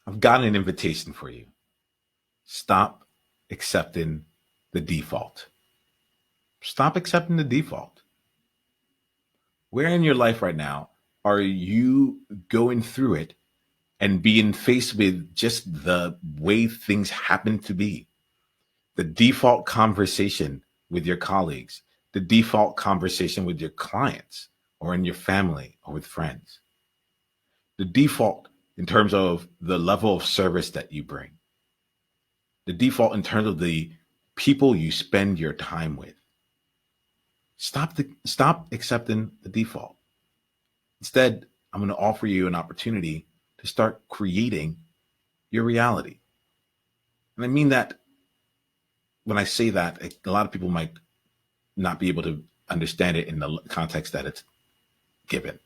I've got an invitation for you. Stop accepting the default. Stop accepting the default. Where in your life right now are you going through it and being faced with just the way things happen to be? The default conversation with your colleagues, the default conversation with your clients or in your family or with friends, the default in terms of the level of service that you bring, the default in terms of the people you spend your time with. Stop accepting the default. Instead, I'm going to offer you an opportunity to start creating your reality. And I mean that when I say that, a lot of people might not be able to understand it in the context that it's given.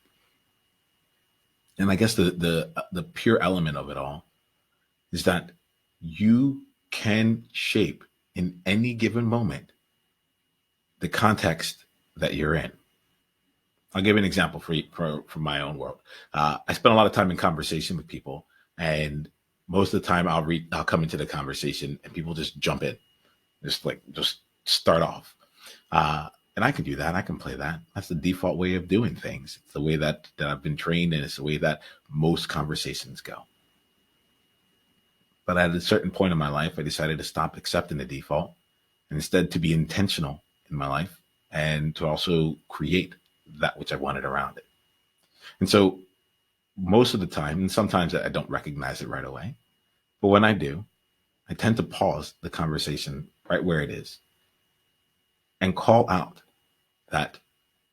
And I guess the pure element of it all is that you can shape in any given moment the context that you're in. I'll give you an example from my own world. I spend a lot of time in conversation with people, and most of the time I'll come into the conversation and people just jump in, just start off. And I can do that. I can play that. That's the default way of doing things. It's the way that I've been trained, and it's the way that most conversations go. But at a certain point in my life, I decided to stop accepting the default and instead to be intentional in my life and to also create that which I wanted around it. And so most of the time, and sometimes I don't recognize it right away, but when I do, I tend to pause the conversation right where it is and call out that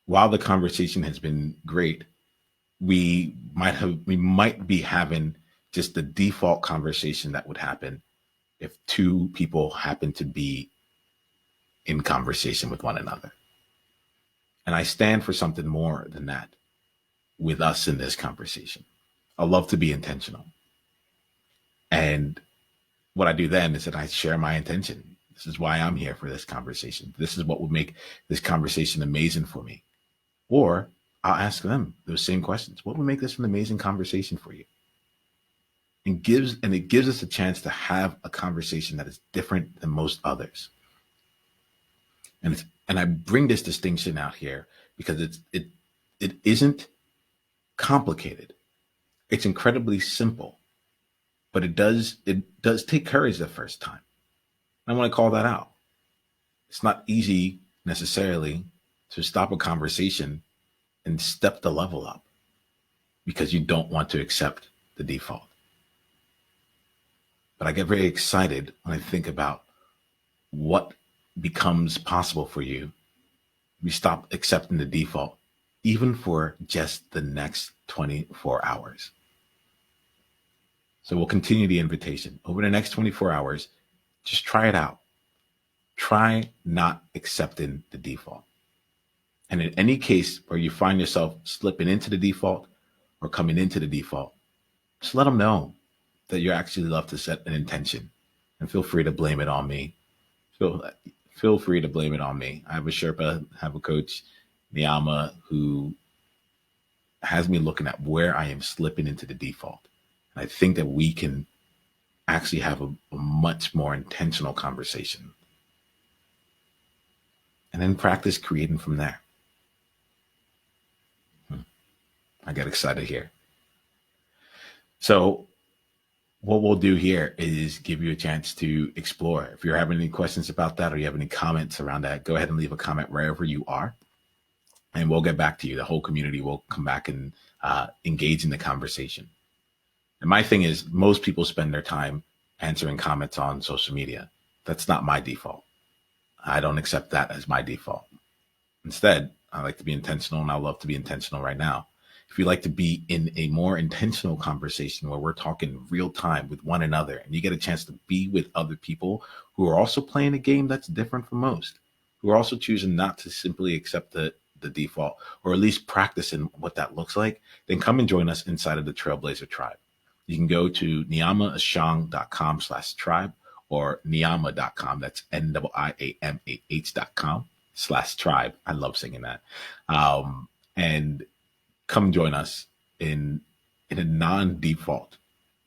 while the conversation has been great, we might be having just the default conversation that would happen if two people happen to be in conversation with one another. And I stand for something more than that with us in this conversation. I love to be intentional. And what I do then is that I share my intention. This is why I'm here for this conversation. This is what would make this conversation amazing for me. Or I'll ask them those same questions. What would make this an amazing conversation for you? And it gives us a chance to have a conversation that is different than most others. And I bring this distinction out here because it isn't complicated. It's incredibly simple, but it does take courage the first time. I want to call that out. It's not easy necessarily to stop a conversation and step the level up because you don't want to accept the default. But I get very excited when I think about what becomes possible for you. We stop accepting the default, even for just the next 24 hours. So we'll continue the invitation. Over the next 24 hours, just try it out. Try not accepting the default. And in any case where you find yourself slipping into the default or coming into the default, just let them know that you actually love to set an intention, and feel free to blame it on me. Feel free to blame it on me. I have a Sherpa, have a coach, Niyama, who has me looking at where I am slipping into the default. And I think that we can actually have a much more intentional conversation. And then practice creating from there. I get excited here. So what we'll do here is give you a chance to explore. If you're having any questions about that or you have any comments around that, go ahead and leave a comment wherever you are. And we'll get back to you. The whole community will come back and engage in the conversation. And my thing is, most people spend their time answering comments on social media. That's not my default. I don't accept that as my default. Instead, I like to be intentional, and I love to be intentional right now. If you like to be in a more intentional conversation where we're talking real time with one another and you get a chance to be with other people who are also playing a game that's different from most, who are also choosing not to simply accept the default, or at least practicing what that looks like, then come and join us inside of the Trailblazer Tribe. You can go to niyamaashang.com/tribe or niyama.com. That's NIIAMAH.com/tribe. I love singing that. And come join us in a non-default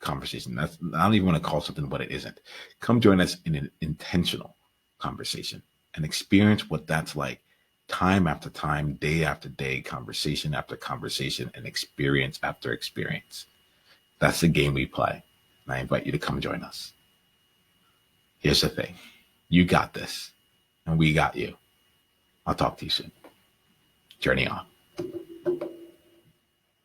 conversation. I don't even want to call something what it isn't. Come join us in an intentional conversation and experience what that's like, time after time, day after day, conversation after conversation, and experience after experience. That's the game we play. And I invite you to come join us. Here's the thing. You got this, and we got you. I'll talk to you soon. Journey on.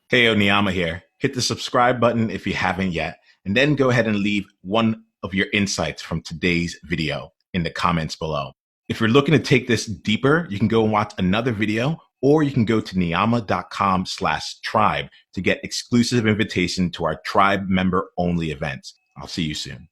Hey, Niyama here. Hit the subscribe button if you haven't yet, and then go ahead and leave one of your insights from today's video in the comments below. If you're looking to take this deeper, you can go and watch another video, or you can go to niyama.com/tribe to get exclusive invitation to our tribe member only events. I'll see you soon.